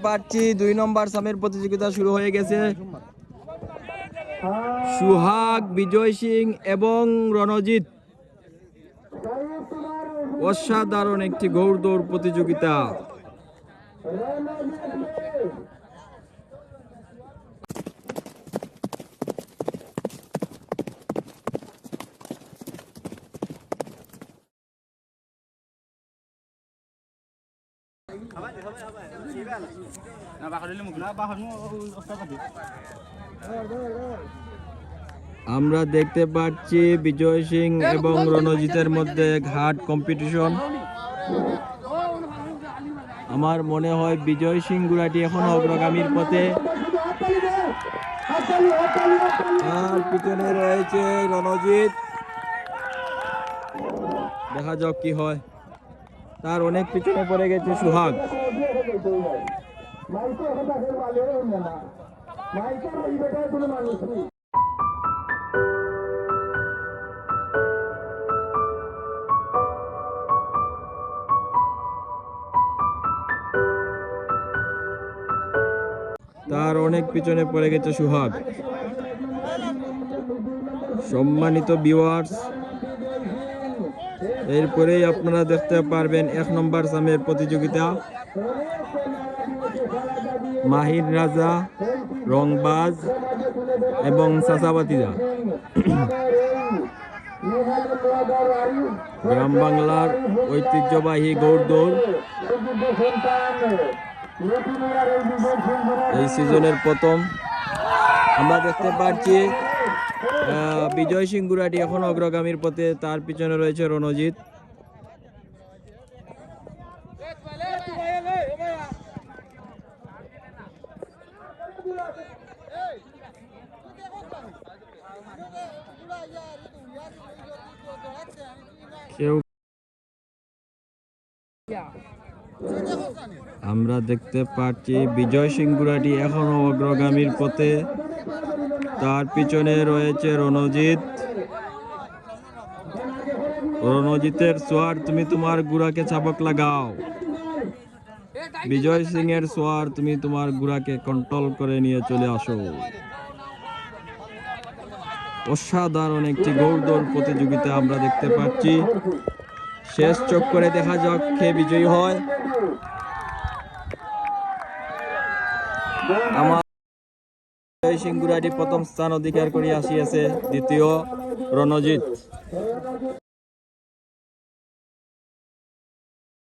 পাচ্ছি 2 নম্বর সামের প্রতিযোগিতা শুরু হয়ে গেছে। সুহাগ, বিজয় সিং এবং রণজিৎ, অসাধারণ একটি ঘোড়দৌড় প্রতিযোগিতা। আমরা দেখতে পাচ্ছি বিজয় সিং এবং রণজিতের মধ্যে এক হার্ড কম্পিটিশন। আমার মনে হয় বিজয় সিং ঘোড়াটি এখনো অগ্রগামীর পথে, তার পিছনে রয়েছে রণজিৎ। দেখা যাক কি হয়। তার অনেক পিছনে পড়ে গেছে সুহাগ। তার অনেক পিছনে পড়ে গেছে সুহাগ। সম্মানিত ভিউয়ার্স, এরপরেই আপনারা দেখতে পারবেন 1 নম্বর সামের প্রতিযোগিতা। মাহির রাজা, রংবাজ এবং চাচাবাতিজা গ্রাম বাংলার ঐতিহ্যবাহী ঘোড়দৌড়। এই সিজনের প্রথম আমরা দেখতে পাচ্ছি বিজয় সিং ঘোড়াটি এখন অগ্রগামীর পথে, তার পিছনে রয়েছে রণজিৎ। আমরা দেখতে পাচ্ছি বিজয় সিং ঘোড়াটি এখনো অগ্রগামীর পথে, তার পিছনে রয়েছে রণজিৎ। রণজিতের সোয়ার তুমি তোমার ঘোড়াকে চাবক লাগাও। বিজয় সিং এর সোয়ার তুমি তোমার ঘোড়াকে কন্ট্রোল করে নিয়ে চলে আসো। অসাধারণ একটি ঘোড়দৌড় প্রতিযোগিতা আমরা দেখতে পাচ্ছি। শেষ চক্করে দেখা যাক কে বিজয়ী হয়। আমার বিজয় সিং ঘোড়াটি প্রথম স্থান অধিকার করে আসিয়াছে, দ্বিতীয় রণজিৎ।